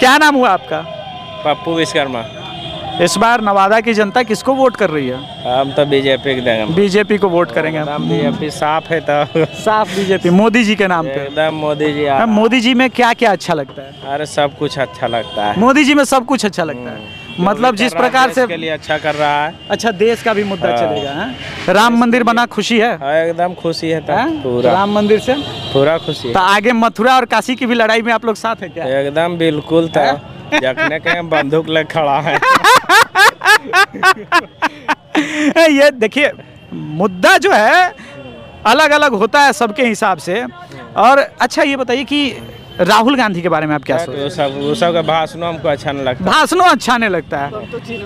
क्या नाम हुआ आपका? पप्पू विश्वकर्मा। इस बार नवादा की जनता किसको वोट कर रही है? हम तो बीजेपी के देंगे। बीजेपी को वोट करेंगे हम। बीजेपी साफ है तो साफ बीजेपी, मोदी जी के नाम पे। एकदम मोदी जी। मोदी जी में क्या क्या अच्छा लगता है? अरे सब कुछ अच्छा लगता है। मोदी जी में सब कुछ अच्छा लगता है, मतलब जिस प्रकार से के लिए अच्छा कर रहा है। अच्छा, देश का भी मुद्दा चलेगा। है राम मंदिर बना, खुशी है? एकदम खुशी है तो पूरा राम मंदिर से पूरा खुशी है। तो आगे मथुरा और काशी की भी लड़ाई में आप लोग साथ है क्या? एकदम बिल्कुल था। जखने के बंदूक ले खड़ा है। ये देखिए, मुद्दा जो है अलग अलग होता है सबके हिसाब से। और अच्छा ये बताइए कि राहुल गांधी के बारे में आप क्या सोचते हैं? वो सब का भाषणों हमको अच्छा नहीं लगता। भाषणों अच्छा नहीं लगता है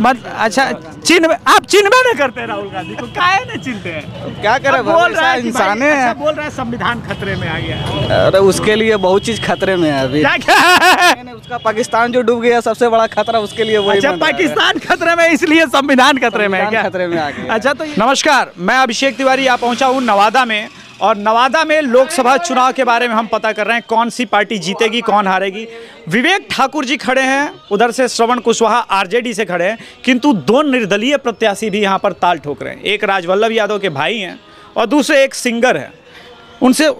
मत अच्छा आप चिन्हबे नहीं करते राहुल गांधी को, काहे नहीं चिन्हते हैं? क्या करे, बोल रहा है इंसान है। अच्छा बोल रहा है संविधान खतरे में आ गया है। अरे उसके लिए बहुत चीज खतरे में है अभी। क्या उसका पाकिस्तान जो डूब गया सबसे बड़ा खतरा उसके लिए वही। अच्छा, पाकिस्तान खतरे में इसलिए संविधान खतरे में है क्या? खतरे में आ गया। अच्छा तो नमस्कार, मैं अभिषेक तिवारी यहाँ पहुँचा हूँ नवादा में, और नवादा में लोकसभा चुनाव के बारे में हम पता कर रहे हैं, कौन सी पार्टी जीतेगी, कौन हारेगी। विवेक ठाकुर जी खड़े हैं, उधर से श्रवण कुशवाहा आरजेडी से खड़े हैं, किंतु दो निर्दलीय प्रत्याशी भी यहाँ पर ताल ठोक रहे हैं। एक राजवल्लभ यादव के भाई हैं और दूसरे एक सिंगर हैं। उनसे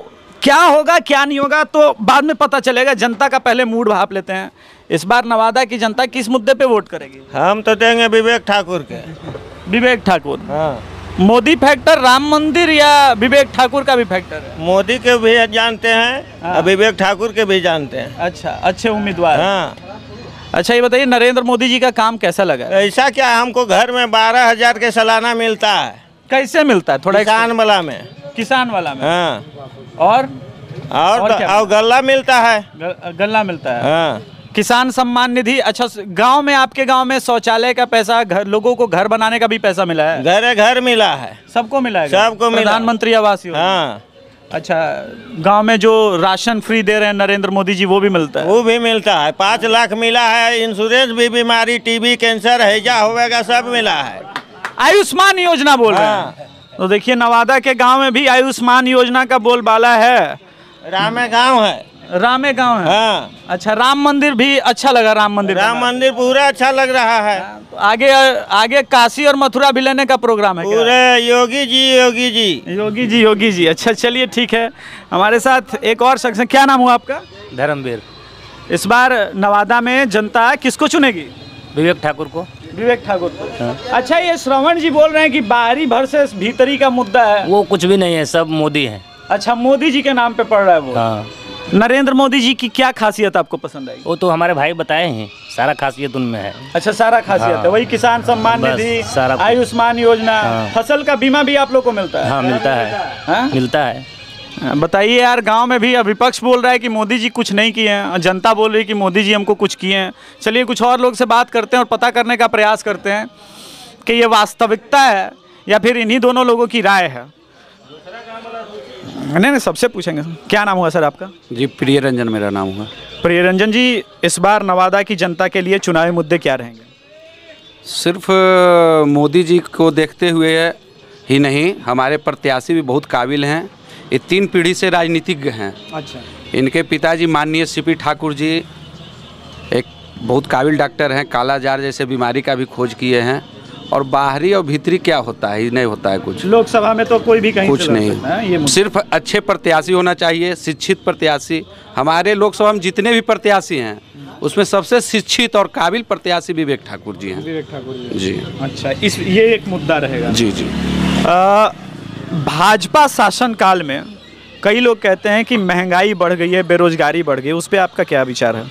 क्या होगा क्या नहीं होगा तो बाद में पता चलेगा, जनता का पहले मूड भाप लेते हैं। इस बार नवादा की जनता किस मुद्दे पे वोट करेगी? हम तो देंगे विवेक ठाकुर के। विवेक ठाकुर। हाँ। मोदी फैक्टर, राम मंदिर, या विवेक ठाकुर का भी फैक्टर है? मोदी के भी जानते हैं और विवेक ठाकुर के भी जानते हैं। अच्छा, अच्छे उम्मीदवार। हाँ। अच्छा ये बताइए, नरेंद्र मोदी जी का काम कैसा लगा? ऐसा क्या, हमको घर में 12,000 के सालाना मिलता है। कैसे मिलता है? थोड़ा किसान वाला में। किसान वाला में। हाँ। और गल्ला मिलता है। गल्ला मिलता है। हाँ। किसान सम्मान निधि। अच्छा, गांव में, आपके गांव में शौचालय का पैसा, घर, लोगों को घर बनाने का भी पैसा मिला है? घर मिला है। सबको मिला है? सबको मिला। प्रधानमंत्री आवास योजना। हाँ। अच्छा, गांव में जो राशन फ्री दे रहे हैं नरेंद्र मोदी जी, वो भी मिलता है? वो भी मिलता है। 5 लाख मिला है। इंश्योरेंस भी, बीमारी, टीबी, कैंसर, हैजा होगा, सब मिला है। आयुष्मान योजना बोल रहे हैं। तो देखिए, नवादा के गांव में भी आयुष्मान योजना का बोलबाला है। रामे गांव है। रामे गांव है। हाँ। अच्छा, राम मंदिर भी अच्छा लगा? राम मंदिर पूरा अच्छा लग रहा है। तो आगे काशी और मथुरा भी लेने का प्रोग्राम है पूरे योगी जी। अच्छा चलिए ठीक है, हमारे साथ एक और शख्स है। क्या नाम हुआ आपका? धर्मवीर। इस बार नवादा में जनता किसको चुनेगी? विवेक ठाकुर को। विवेक ठाकुर को। हाँ। अच्छा, ये श्रवण जी बोल रहे हैं कि बाहरी भर से भीतरी का मुद्दा है। वो कुछ भी नहीं है, सब मोदी है। अच्छा, मोदी जी के नाम पे पड़ रहा है वो। हाँ। नरेंद्र मोदी जी की क्या खासियत आपको पसंद आई? वो तो हमारे भाई बताए हैं, सारा खासियत उनमें है। अच्छा, सारा खासियत है। वही किसान सम्मान निधि, आयुष्मान योजना। हाँ। फसल का बीमा भी आप लोग को मिलता है? हाँ, मिलता है। हाँ? मिलता है। बताइए यार, गांव में भी विपक्ष बोल रहा है कि मोदी जी कुछ नहीं किए हैं, जनता बोल रही है कि मोदी जी हमको कुछ किए हैं। चलिए कुछ और लोग से बात करते हैं और पता करने का प्रयास करते हैं कि ये वास्तविकता है या फिर इन्हीं दोनों लोगों की राय है। नहीं, सबसे पूछेंगे। क्या नाम हुआ सर आपका? जी, प्रिय रंजन मेरा नाम हुआ। प्रिय रंजन जी, इस बार नवादा की जनता के लिए चुनावी मुद्दे क्या रहेंगे? सिर्फ मोदी जी को देखते हुए ही नहीं, हमारे प्रत्याशी भी बहुत काबिल हैं। ये 3 पीढ़ी से राजनीतिज्ञ हैं। अच्छा। इनके पिताजी माननीय सीपी ठाकुर जी एक बहुत काबिल डॉक्टर हैं, काला जार जैसे बीमारी का भी खोज किए हैं। और बाहरी और भीतरी क्या होता है, नहीं होता है कुछ। लोकसभा में तो कोई भी कहीं कुछ नहीं, सिर्फ अच्छे प्रत्याशी होना चाहिए, शिक्षित प्रत्याशी। हमारे लोकसभा में जितने भी प्रत्याशी हैं उसमें सबसे शिक्षित और काबिल प्रत्याशी विवेक ठाकुर जी हैं। विवेक ठाकुर जी। अच्छा, ये एक मुद्दा रहेगा। जी। भाजपा शासन काल में कई लोग कहते हैं कि महंगाई बढ़ गई है, बेरोजगारी बढ़ गई, उस पर आपका क्या विचार है?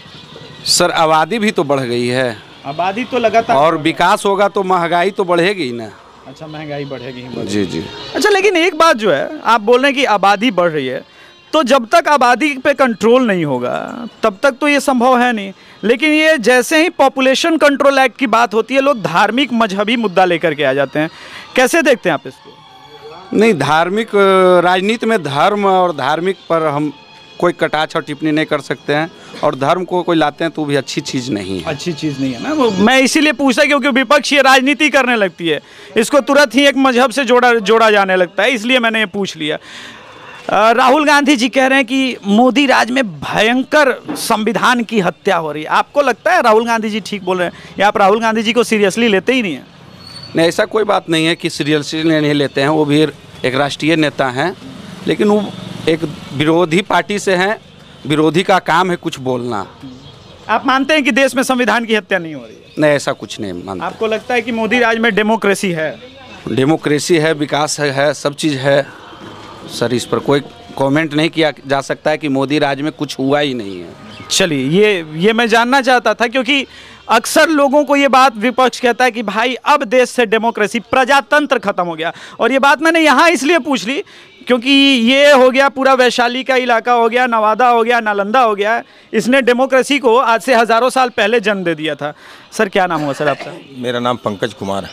सर, आबादी भी तो बढ़ गई है। आबादी तो लगातार, और विकास होगा तो महंगाई तो बढ़ेगी ना। अच्छा, महंगाई बढ़ेगी। जी। अच्छा, लेकिन एक बात जो है, आप बोल रहे हैं कि आबादी बढ़ रही है, तो जब तक आबादी पे कंट्रोल नहीं होगा तब तक तो ये संभव है नहीं। लेकिन ये जैसे ही पॉपुलेशन कंट्रोल एक्ट की बात होती है, लोग धार्मिक मजहबी मुद्दा लेकर के आ जाते हैं। कैसे देखते हैं आप इसको? नहीं, धार्मिक राजनीति में धर्म और धार्मिक पर हम कोई कटाक्ष और टिप्पणी नहीं कर सकते हैं। और धर्म को कोई लाते हैं तो भी अच्छी चीज़ नहीं है। अच्छी चीज़ नहीं है ना। मैं इसीलिए पूछा क्योंकि विपक्ष ये राजनीति करने लगती है, इसको तुरंत ही एक मजहब से जोड़ा जाने लगता है, इसलिए मैंने ये पूछ लिया। राहुल गांधी जी कह रहे हैं कि मोदी राज में भयंकर संविधान की हत्या हो रही है। आपको लगता है राहुल गांधी जी ठीक बोल रहे हैं या आप राहुल गांधी जी को सीरियसली लेते ही नहीं हैं? नहीं, ऐसा कोई बात नहीं है कि सीरियसली नहीं लेते हैं। वो भी एक राष्ट्रीय नेता हैं, लेकिन वो एक विरोधी पार्टी से हैं। विरोधी का काम है कुछ बोलना। आप मानते हैं कि देश में संविधान की हत्या नहीं हो रही है? नहीं, ऐसा कुछ नहीं मानते। आपको लगता है कि मोदी राज में डेमोक्रेसी है? डेमोक्रेसी है, विकास है, सब चीज़ है सर। इस पर कोई कमेंट नहीं किया जा सकता है कि मोदी राज में कुछ हुआ ही नहीं है। चलिए, ये मैं जानना चाहता था, क्योंकि अक्सर लोगों को ये बात विपक्ष कहता है कि भाई अब देश से डेमोक्रेसी, प्रजातंत्र खत्म हो गया। और ये बात मैंने यहाँ इसलिए पूछ ली क्योंकि ये हो गया पूरा वैशाली का इलाका हो गया, नवादा हो गया, नालंदा हो गया, इसने डेमोक्रेसी को आज से हज़ारों साल पहले जन्म दे दिया था। सर क्या नाम हुआ सर आपका? मेरा नाम पंकज कुमार है।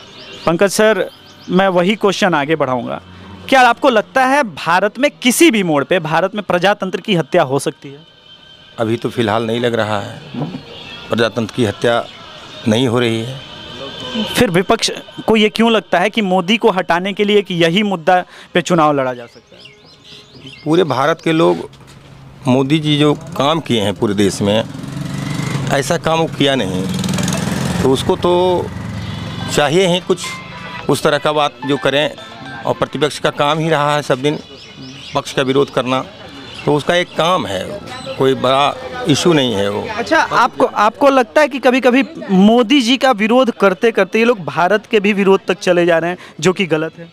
पंकज सर, मैं वही क्वेश्चन आगे बढ़ाऊंगा। क्या आपको लगता है भारत में किसी भी मोड़ पे भारत में प्रजातंत्र की हत्या हो सकती है? अभी तो फिलहाल नहीं लग रहा है, प्रजातंत्र की हत्या नहीं हो रही है। फिर विपक्ष को ये क्यों लगता है कि मोदी को हटाने के लिए कि यही मुद्दा पे चुनाव लड़ा जा सकता है? पूरे भारत के लोग मोदी जी जो काम किए हैं पूरे देश में, ऐसा काम वो किया नहीं, तो उसको तो चाहिए ही कुछ उस तरह का बात जो करें। और प्रतिपक्ष का काम ही रहा है सब दिन पक्ष का विरोध करना, तो उसका एक काम है, कोई बड़ा इशू नहीं है वो। अच्छा, आपको लगता है कि कभी कभी मोदी जी का विरोध करते करते ये लोग भारत के भी विरोध तक चले जा रहे हैं, जो कि गलत है?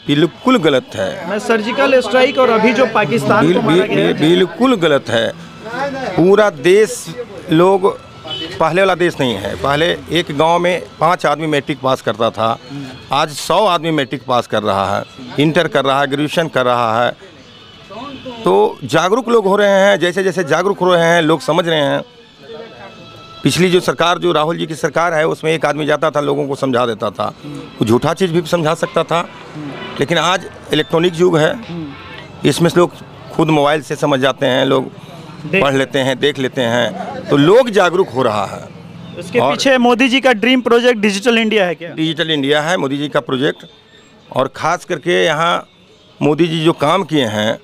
बिल्कुल गलत है। मैं सर्जिकल स्ट्राइक और अभी जो पाकिस्तान को मारा गया है, बिल्कुल गलत है। पूरा देश लोग पहले वाला देश नहीं है। पहले एक गांव में 5 आदमी मैट्रिक पास करता था, आज 100 आदमी मैट्रिक पास कर रहा है, इंटर कर रहा है, ग्रेजुएशन कर रहा है। तो जागरूक लोग हो रहे हैं। जैसे जैसे जागरूक हो रहे हैं लोग समझ रहे हैं। पिछली जो सरकार, जो राहुल जी की सरकार है, उसमें एक आदमी जाता था, लोगों को समझा देता था, वो झूठा चीज़ भी समझा सकता था। लेकिन आज इलेक्ट्रॉनिक युग है, इसमें लोग खुद मोबाइल से समझ जाते हैं, लोग पढ़ लेते हैं, देख लेते हैं, तो लोग जागरूक हो रहा है। इसके पीछे मोदी जी का ड्रीम प्रोजेक्ट डिजिटल इंडिया है क्या? डिजिटल इंडिया है मोदी जी का प्रोजेक्ट, और ख़ास करके यहाँ मोदी जी जो काम किए हैं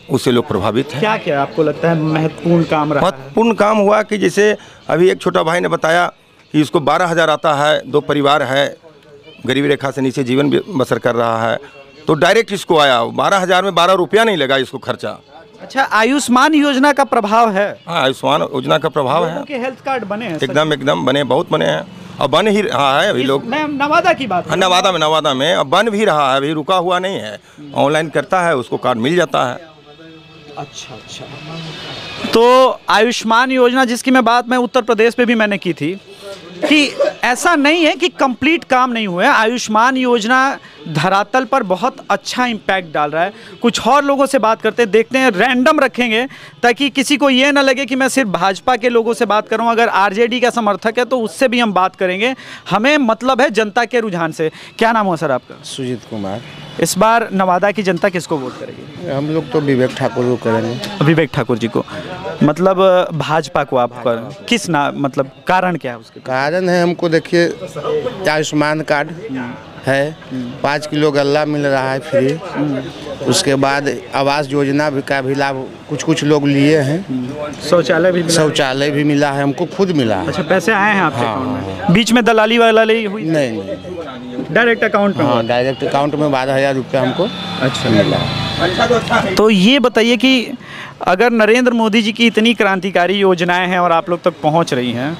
उससे लोग प्रभावित हैं। क्या क्या आपको लगता है महत्वपूर्ण काम रहा? महत्वपूर्ण काम हुआ कि जैसे अभी एक छोटा भाई ने बताया कि इसको 12,000 आता है, 2 परिवार है, गरीबी रेखा से नीचे जीवन बसर कर रहा है, तो डायरेक्ट इसको आया। 12,000 में 12 रुपया नहीं लगा इसको खर्चा। अच्छा, आयुष्मान योजना का प्रभाव है? हाँ, आयुष्मान योजना का प्रभाव है। के हेल्थ कार्ड बने हैं? एकदम बने, बहुत बने हैं, और बन ही रहा है अभी लोग। मैं नवादा की बात, नवादा में अब बन भी रहा है, अभी रुका हुआ नहीं है। ऑनलाइन करता है, उसको कार्ड मिल जाता है। अच्छा। तो आयुष्मान योजना जिसकी मैं उत्तर प्रदेश पे भी मैंने की थी, कि ऐसा नहीं है कि कंप्लीट काम नहीं हुआ है। आयुष्मान योजना धरातल पर बहुत अच्छा इम्पैक्ट डाल रहा है। कुछ और लोगों से बात करते हैं, देखते हैं, रैंडम रखेंगे ताकि किसी को ये ना लगे कि मैं सिर्फ भाजपा के लोगों से बात कर रहा हूँ। अगर आरजेडी का समर्थक है तो उससे भी हम बात करेंगे। हमें मतलब है जनता के रुझान से। क्या नाम हो सर आपका? सुजीत कुमार। इस बार नवादा की जनता किसको वोट करेगी? हम लोग तो विवेक ठाकुर को करेंगे। विवेक ठाकुर जी को, मतलब भाजपा को आप किस ना, मतलब कारण क्या है उसके? कारण है, हमको देखिए आयुष्मान कार्ड है, 5 किलो गल्ला मिल रहा है फ्री। उसके बाद आवास योजना भी का भी लाभ कुछ लोग लिए हैं। शौचालय भी मिला है, हमको खुद मिला है। अच्छा, पैसे आए हैं आपके अकाउंट में? बीच में दलाली वाली हुई? नहीं, डायरेक्ट अकाउंट में? हाँ, डायरेक्ट अकाउंट में 12,000 रुपया हमको अच्छा मिला। तो ये बताइए कि अगर नरेंद्र मोदी जी की इतनी क्रांतिकारी योजनाएं हैं और आप लोग तक पहुंच रही हैं,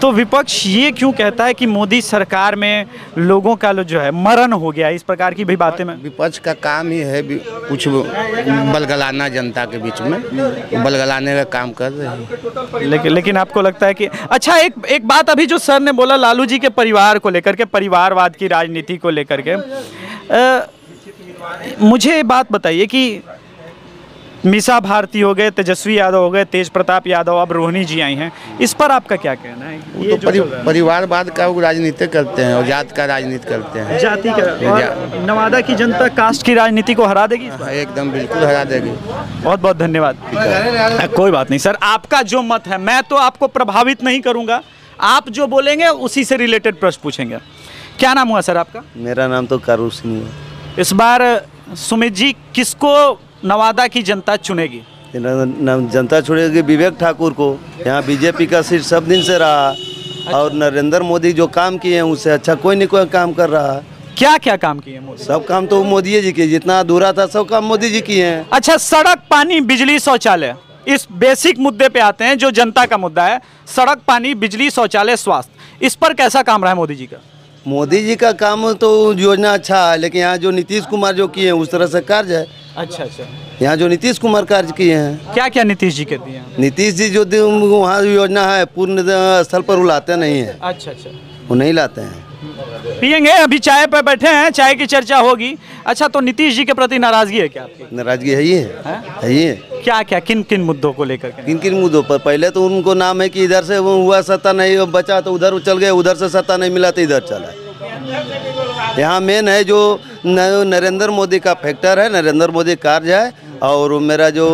तो विपक्ष ये क्यों कहता है कि मोदी सरकार में लोगों का जो है मरण हो गया? इस प्रकार की भी बातें में विपक्ष का काम ही है कुछ बलगलाना, जनता के बीच में बलगलाने का काम कर रहे हैं। लेकिन आपको लगता है कि अच्छा, एक बात अभी जो सर ने बोला लालू जी के परिवार को लेकर के, परिवारवाद की राजनीति को लेकर के, मुझे बात बताइए कि मीसा भारती हो गए, तेजस्वी यादव हो गए, तेज प्रताप यादव, अब रोहिणी जी आई हैं, इस पर आपका क्या कहना है? ये तो परिवारवाद का राजनीति करते हैं और जात का राजनीति करते हैं, जाति का। और नवादा की जनता कास्ट की राजनीति को हरा देगी? एकदम बिल्कुल हरा देगी। बहुत बहुत धन्यवाद। कोई बात नहीं सर, आपका जो मत है, मैं तो आपको प्रभावित नहीं करूंगा, आप जो बोलेंगे उसी से रिलेटेड प्रश्न पूछेंगे। क्या नाम हुआ सर आपका? मेरा नाम तो कारू सिंह है। इस बार सुमित जी किसको नवादा की जनता चुनेगी? जनता छोड़ेगी विवेक ठाकुर को। यहाँ बीजेपी का सीट सब दिन से रहा और नरेंद्र मोदी जो काम किए हैं उससे अच्छा कोई नहीं कोई काम कर रहा। क्या क्या काम किए मोदी? सब काम तो मोदी जी के, जितना अधूरा था सब काम मोदी जी किए हैं। अच्छा, सड़क, पानी, बिजली, शौचालय, इस बेसिक मुद्दे पे आते हैं जो जनता का मुद्दा है। सड़क, पानी, बिजली, शौचालय, स्वास्थ्य, इस पर कैसा काम रहा है मोदी जी का? मोदी जी का काम तो योजना अच्छा है, लेकिन यहाँ जो नीतीश कुमार जो किए हैं उस तरह से कार्य है। अच्छा अच्छा, यहाँ जो नीतीश कुमार कार्य किए हैं। क्या क्या नीतीश जी के दिए हैं? नीतीश जी जो वहाँ योजना है पूर्ण स्थल पर वो लाते नहीं है। अच्छा अच्छा, वो नहीं लाते हैं। पियेंगे, अभी चाय पे बैठे हैं, चाय की चर्चा होगी। अच्छा, तो नीतीश जी के प्रति नाराजगी है क्या आपकी? नाराजगी है ही है। क्या क्या, किन किन मुद्दों को लेकर के? किन किन मुद्दों पर? पहले तो उनको नाम है कि इधर से वो हुआ सत्ता नहीं बचा तो उधर चल गए, उधर से सत्ता नहीं मिला तो इधर चला। यहाँ मेन है जो नरेंद्र मोदी का फैक्टर है, नरेंद्र मोदी कार्य है और मेरा जो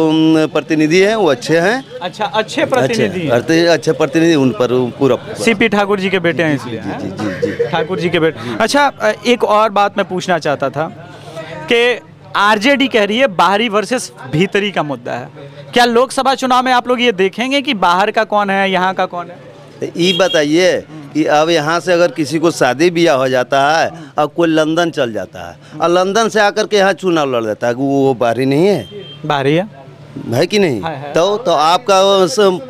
प्रतिनिधि है वो अच्छे हैं। अच्छा, अच्छे प्रतिनिधि, अच्छे प्रतिनिधि, उन पर पूरा सीपी ठाकुर जी के बेटे हैं इसलिए। जी। ठाकुर जी के बेटे। अच्छा, एक और बात मैं पूछना चाहता था कि आरजेडी कह रही है बाहरी वर्सेस भीतरी का मुद्दा है। क्या लोकसभा चुनाव में आप लोग ये देखेंगे कि बाहर का कौन है, यहाँ का कौन है? ये बताइए कि अब यहाँ से अगर किसी को शादी ब्याह हो जाता है और कोई लंदन चल जाता है और लंदन से आकर के यहाँ चुनाव लड़ देता है, वो बाहरी नहीं है? बाहरी है कि नहीं? है। तो आपका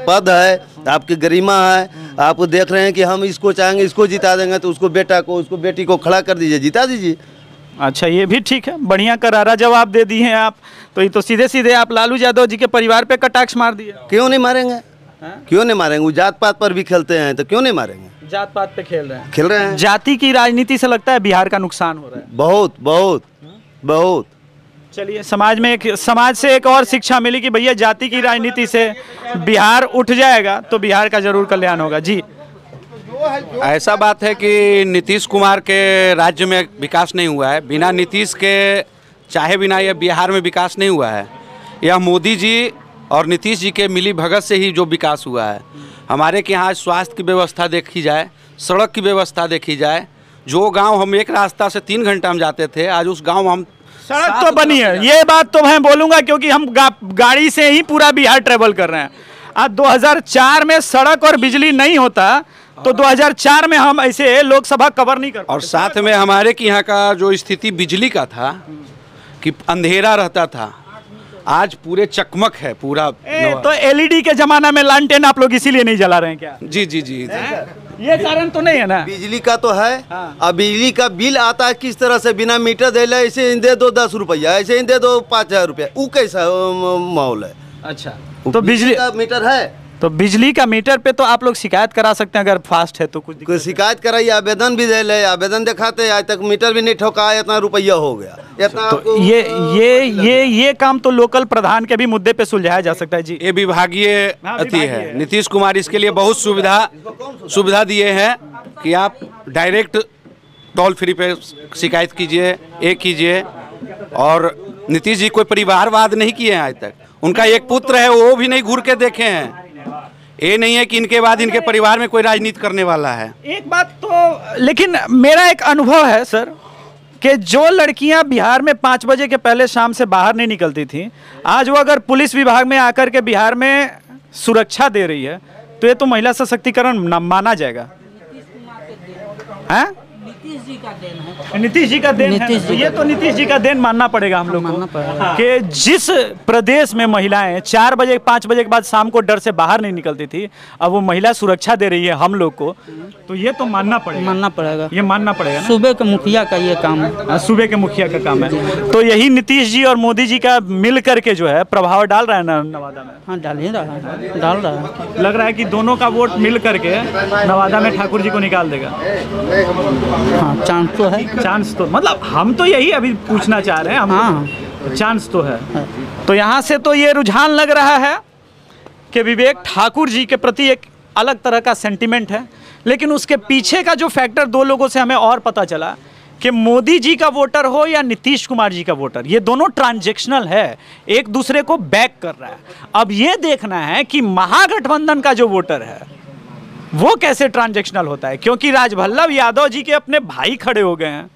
पद है, आपकी गरिमा है। आप देख रहे हैं कि हम इसको चाहेंगे, इसको जिता देंगे, तो उसको बेटा को, उसको बेटी को खड़ा कर दीजिए, जिता दीजिए। अच्छा, ये भी ठीक है, बढ़िया करारा जवाब दे दिए हैं आप। तो ये तो सीधे सीधे आप लालू यादव जी के परिवार पे कटाक्ष मार दिए। क्यों नहीं मारेंगे? क्यों नहीं मारेंगे? वो जात पात पर भी खेलते हैं, तो क्यों नहीं मारेंगे? जात पात पे खेल रहे हैं। खेल रहे हैं। जाति की राजनीति से लगता है बिहार का नुकसान हो रहा है। बहुत बहुत बहुत। चलिए, समाज से एक और शिक्षा मिली कि भैया जाति की राजनीति से बिहार उठ जाएगा तो बिहार का जरूर कल्याण होगा। जी, ऐसा बात है कि नीतीश कुमार के राज्य में विकास नहीं हुआ है। बिना नीतीश के चाहे बिना यह बिहार में विकास नहीं हुआ है। यह मोदी जी और नीतीश जी के मिली भगत से ही जो विकास हुआ है। हमारे के यहाँ स्वास्थ्य की व्यवस्था देखी जाए, सड़क की व्यवस्था देखी जाए, जो गांव हम एक रास्ता से 3 घंटा में जाते थे, आज उस गांव हम सड़क तो बनी है। ये बात तो मैं बोलूँगा क्योंकि हम गाड़ी से ही पूरा बिहार ट्रेवल कर रहे हैं। आज 2004 में सड़क और बिजली नहीं होता तो 2004 में हम ऐसे लोकसभा कवर नहीं कर पाते। और साथ में हमारे के यहाँ का जो स्थिति बिजली का था कि अंधेरा रहता था, आज पूरे चकमक है पूरा। तो एलईडी के जमाना में लालटेन आप लोग इसीलिए नहीं जला रहे हैं क्या? जी जी जी, ये कारण तो नहीं है ना? बिजली का तो है। अब बिजली का बिल आता है किस तरह से, बिना मीटर दे ले, ऐसे दे दो 10 रुपया, ऐसे दे दो 5000 रुपया। वो कैसा माहौल है? अच्छा, तो बिजली का मीटर है, तो बिजली का मीटर पे तो आप लोग शिकायत करा सकते हैं अगर फास्ट है तो। कुछ शिकायत कराइए, आवेदन भी दे ले, आवेदन दिखाते, आज तक मीटर भी नहीं ठोका, इतना रुपया हो गया। इतना तो ये काम तो लोकल प्रधान के भी मुद्दे पे सुलझाया जा सकता है। जी, ये विभागीय अति है। नीतीश कुमार इसके लिए बहुत सुविधा दिए हैं कि आप डायरेक्ट टोल फ्री पे शिकायत कीजिए, कीजिए। और नीतीश जी कोई परिवारवाद नहीं किए हैं आज तक। उनका एक पुत्र है, वो भी नहीं घूर के देखे हैं। ये नहीं है कि इनके बाद इनके परिवार में कोई राजनीति करने वाला है। एक बात तो, लेकिन मेरा एक अनुभव है सर कि जो लड़कियां बिहार में 5 बजे के पहले शाम से बाहर नहीं निकलती थी, आज वो अगर पुलिस विभाग में आकर के बिहार में सुरक्षा दे रही है तो ये तो महिला सशक्तिकरण माना जाएगा। हैं? नीतीश जी का देन है। तो ये तो नीतीश जी का देन मानना पड़ेगा हम लोग को कि जिस प्रदेश में महिलाएं 4 बजे 5 बजे के बाद शाम को डर से बाहर नहीं निकलती थी, अब वो महिला सुरक्षा दे रही है हम लोग को, तो ये तो मानना पड़ेगा। ये मानना पड़ेगा। सूबे के मुखिया का ये काम है। सूबे के मुखिया का काम है। तो यही नीतीश जी और मोदी जी का मिल करके जो है प्रभाव डाल रहा है ना नवादा में? हाँ, डाल रहा है। लग रहा है कि दोनों का वोट मिल करके नवादा में ठाकुर जी को निकाल देगा। हाँ, चांस तो है। चांस तो, मतलब हम तो यही अभी पूछना चाह रहे हैं। हाँ, चांस तो है। तो यहाँ से तो ये रुझान लग रहा है कि विवेक ठाकुर जी के प्रति एक अलग तरह का सेंटिमेंट है। लेकिन उसके पीछे का जो फैक्टर 2 लोगों से हमें और पता चला कि मोदी जी का वोटर हो या नीतीश कुमार जी का वोटर, ये दोनों ट्रांजैक्शनल है, एक दूसरे को बैक कर रहा है। अब ये देखना है कि महागठबंधन का जो वोटर है वो कैसे ट्रांजैक्शनल होता है, क्योंकि राजवल्लभ यादव जी के अपने भाई खड़े हो गए हैं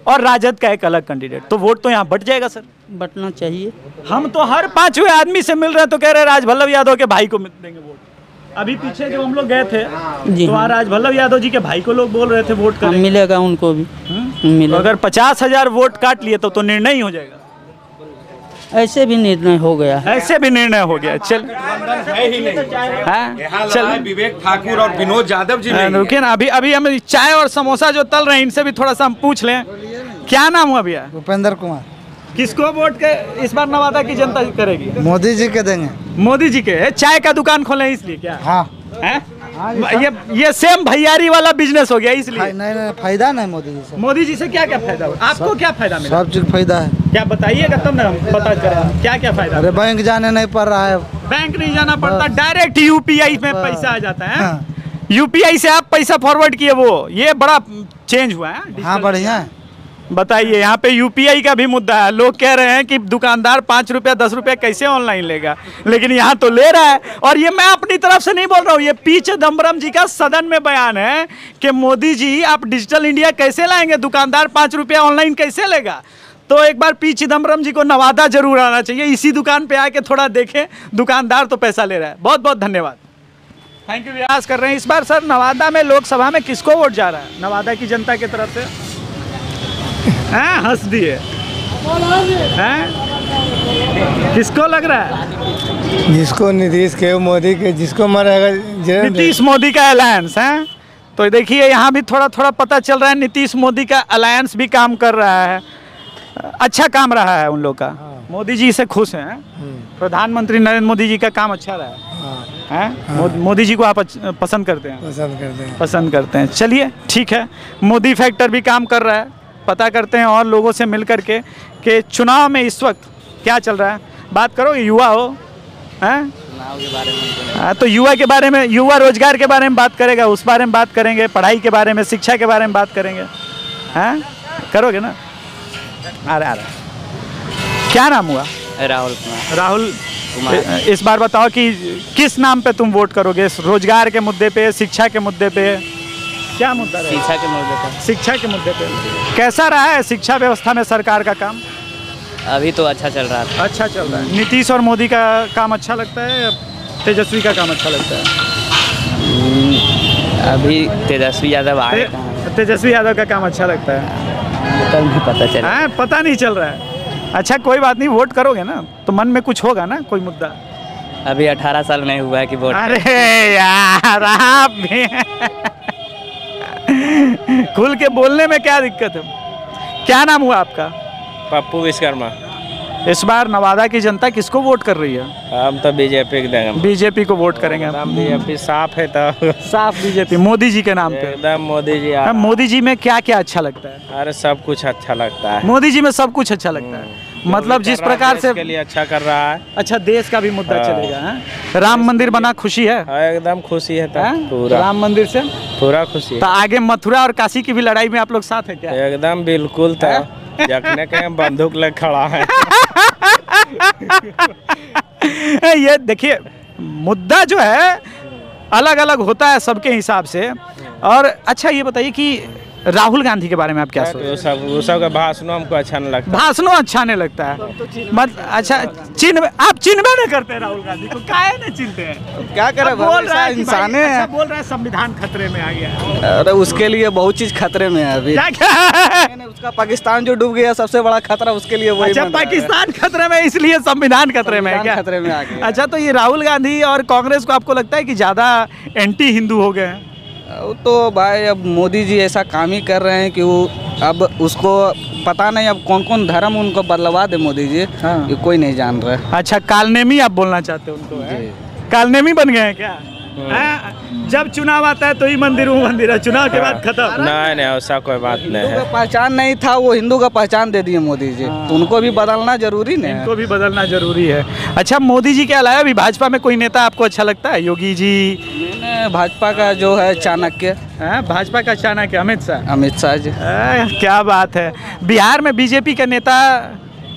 और राजद का एक अलग कैंडिडेट, तो वोट तो यहाँ बट जाएगा सर। बटना चाहिए। हम तो हर 5वें आदमी से मिल रहे हैं तो कह रहे हैं राजवल्लभ यादव के भाई को देंगे वोट। अभी पीछे जो हम लोग गए थे जी तो हाँ। राजवल्लभ यादव जी के भाई को लोग बोल रहे थे वोट हाँ, करेंगे। मिलेगा उनको भी तो मिलेगा। अगर 50,000 वोट काट लिए तो निर्णय ही हो जाएगा। ऐसे भी निर्णय हो गया है। ऐसे भी निर्णय हो गया। चल चल विवेक ठाकुर और विनोद यादव जी रुकिए ना, अभी अभी हम चाय और समोसा जो तल रहे हैं इनसे भी थोड़ा सा हम पूछ लें। क्या नाम हुआ भैया? भूपेंद्र कुमार। किसको वोट के इस बार नवादा की जनता करेगी? मोदी जी के देंगे। मोदी जी के। चाय का दुकान खोले इसलिए क्या? हाँ हैं? ये सेम भैयारी वाला बिजनेस हो गया इसलिए। नहीं फायदा नहीं मोदी जी से। मोदी जी से क्या क्या फायदा हुआ? आपको क्या फायदा मिला? सब चीज फायदा है। क्या बताइएगा तब ना हम पता करें क्या क्या फायदा। अरे बैंक जाने नहीं पड़ रहा है। बैंक नहीं जाना पड़ता, डायरेक्ट यूपीआई में पैसा आ जाता है। यूपीआई से आप पैसा फॉरवर्ड किए वो, ये बड़ा चेंज हुआ है। हाँ बढ़िया है। बताइए, यहाँ पे यूपीआई का भी मुद्दा है। लोग कह रहे हैं कि दुकानदार 5 रुपया 10 रुपया कैसे ऑनलाइन लेगा, लेकिन यहाँ तो ले रहा है। और ये मैं अपनी तरफ से नहीं बोल रहा हूँ, ये पी चिदम्बरम जी का सदन में बयान है कि मोदी जी आप डिजिटल इंडिया कैसे लाएंगे, दुकानदार 5 रुपया ऑनलाइन कैसे लेगा। तो एक बार पी चिदम्बरम जी को नवादा जरूर आना चाहिए, इसी दुकान पे आके थोड़ा देखें, दुकानदार तो पैसा ले रहा है। बहुत बहुत धन्यवाद, थैंक यू। प्रयास कर रहे हैं इस बार सर नवादा में लोकसभा में किसको वोट जा रहा है नवादा की जनता की तरफ से? हंस दिए हैं? किसको लग रहा है? जिसको नीतीश के मोदी के जिसको मरेगा नीतीश मोदी का अलायंस है। तो देखिए यहाँ भी थोड़ा थोड़ा पता चल रहा है नीतीश मोदी का अलायंस भी काम कर रहा है। अच्छा काम रहा है उन लोग का। मोदी जी से खुश हैं। प्रधानमंत्री नरेंद्र मोदी जी का काम अच्छा रहा है। मोदी जी को आप पसंद करते हैं? पसंद करते हैं। चलिए ठीक है, मोदी फैक्टर भी काम कर रहा है। पता करते हैं और लोगों से मिल करके कि चुनाव में इस वक्त क्या चल रहा है। बात करो, युवा हो हैं? चुनाव के बारे में तो युवा के बारे में, युवा रोजगार के बारे में बात करेगा, उस बारे में बात करेंगे, पढ़ाई के बारे में, शिक्षा के बारे में बात करेंगे। हैं? करोगे ना? आ रहा क्या नाम हुआ? राहुल कुमार। राहुल कुमार। इस बार बताओ कि किस नाम पे तुम वोट करोगे? रोजगार के मुद्दे पे, शिक्षा के मुद्दे पे? क्या मुद्दा है? शिक्षा के मुद्दे पर। शिक्षा के मुद्दे पे कैसा रहा है शिक्षा व्यवस्था में सरकार का काम? अभी तो अच्छा चल रहा था। अच्छा चल रहा है। नीतीश और मोदी का काम अच्छा लगता है या तेजस्वी का काम अच्छा लगता है? अभी तेजस्वी यादव आए तेजस्वी यादव का काम अच्छा लगता है। नहीं पता चला। पता नहीं चल रहा है। अच्छा कोई बात नहीं, वोट करोगे ना तो मन में कुछ होगा ना, कोई मुद्दा? अभी 18 साल नहीं हुआ है कि वोट। अरे यार आप भी खुल के बोलने में क्या दिक्कत है? क्या नाम हुआ आपका? पप्पू विश्वकर्मा। इस बार नवादा की जनता किसको वोट कर रही है? हम तो बीजेपी के देंगे। बीजेपी को वोट करेंगे। बीजेपी साफ है तो साफ बीजेपी, मोदी जी के नाम पे एकदम मोदी जी। मोदी जी में क्या क्या अच्छा लगता है? अरे सब कुछ अच्छा लगता है। मोदी जी में सब कुछ अच्छा लगता है। मतलब जिस प्रकार से के लिए अच्छा कर रहा है। अच्छा देश का भी मुद्दा चलेगा। हैं? राम मंदिर बना, खुशी है? एकदम खुशी है तो पूरा। राम मंदिर से पूरा खुशी तो आगे मथुरा और काशी की भी लड़ाई में आप लोग साथ है क्या? एकदम बिल्कुल था। जखने के बंदूक ले खड़ा है। ये देखिए मुद्दा जो है अलग अलग होता है सबके हिसाब से। और अच्छा ये बताइए कि राहुल गांधी के बारे में आप क्या सोचते हैं? वो सब का भाषणों हमको अच्छा नहीं लगता। भाषणों अच्छा नहीं लगता है। मत अच्छा आप चिन्हबे नहीं करते राहुल गांधी को, काहे नहीं चिन्हते हैं? क्या करें, बोल रहा है इंसान है। है। अच्छा बोल रहा है संविधान खतरे में आ गया है। अरे उसके लिए बहुत चीज खतरे में है अभी। क्या उसका पाकिस्तान जो डूब गया सबसे बड़ा खतरा उसके लिए वही। अच्छा पाकिस्तान खतरे में इसलिए संविधान खतरे में है क्या? खतरे में आ गया। अच्छा तो ये राहुल गांधी और कांग्रेस को आपको लगता है कि ज्यादा एंटी हिंदू हो गए हैं? तो भाई अब मोदी जी ऐसा काम ही कर रहे हैं कि वो अब उसको पता नहीं अब कौन कौन धर्म उनको बदलवा दे मोदी जी। हाँ। ये कोई नहीं जान रहा है। अच्छा कालनेमी आप बोलना चाहते हो उनको? कालनेमी बन गए हैं क्या? जब चुनाव आता है तो ही मंदिर वो मंदिर है, चुनाव के बाद खत्म। नहीं ऐसा कोई बात नहीं है। पहचान नहीं था वो हिंदू का पहचान दे दिए मोदी जी। तो उनको भी बदलना जरूरी नहीं है। इनको भी बदलना जरूरी है। अच्छा मोदी जी के अलावा भी भाजपा में कोई नेता आपको अच्छा लगता है? योगी जी? भाजपा का जो है चाणक्य। भाजपा का चाणक्य अमित शाह जी। क्या बात है। बिहार में बीजेपी का नेता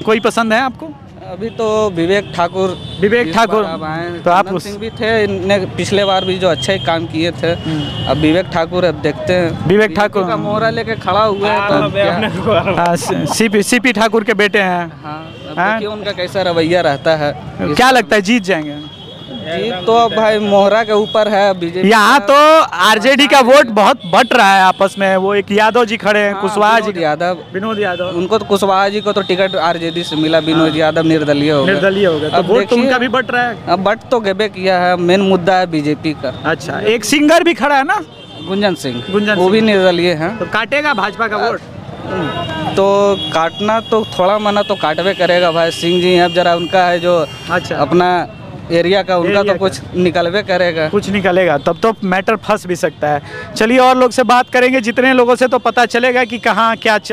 कोई पसंद है आपको? अभी तो विवेक ठाकुर विवेक ठाकुर अब आए। तो आप आनंद सिंह भी थे, इनने पिछले बार भी जो अच्छे काम किए थे। अब विवेक ठाकुर अब देखते हैं। विवेक ठाकुर का मोहरा लेके खड़ा हुआ है तो क्या? सीपी ठाकुर के बेटे हैं। हाँ, अब देखिए उनका कैसा रवैया रहता है। क्या लगता है जीत जाएंगे? जीत तो अब भाई मोहरा के ऊपर है। बीजेपी यहाँ तो आरजेडी का वोट बहुत बट रहा है आपस में। वो एक यादव जी खड़े हैं, कुशवाहा जी, विनोद यादव, उनको तो कुशवाहा जी को तो टिकट आरजेडी से मिला, विनोद यादव निर्दलीय हो गए। तो वोट तो उनका भी बट रहा है। अब बट तो गेबे किया है, मेन मुद्दा है बीजेपी का। अच्छा, एक सिंगर भी खड़ा है ना, गुंजन सिंह, वो भी निर्दलीय है। तो काटेगा भाजपा का वोट? तो काटना तो थोड़ा मना तो काटवे करेगा भाई। सिंह जी अब जरा उनका है जो अच्छा अपना एरिया का, उनका तो कुछ निकलवे करेगा। कुछ निकलेगा, तब तो मैटर फंस भी सकता है। चलिए और लोग से बात करेंगे, जितने लोगों से तो पता चलेगा कि कहाँ क्या चल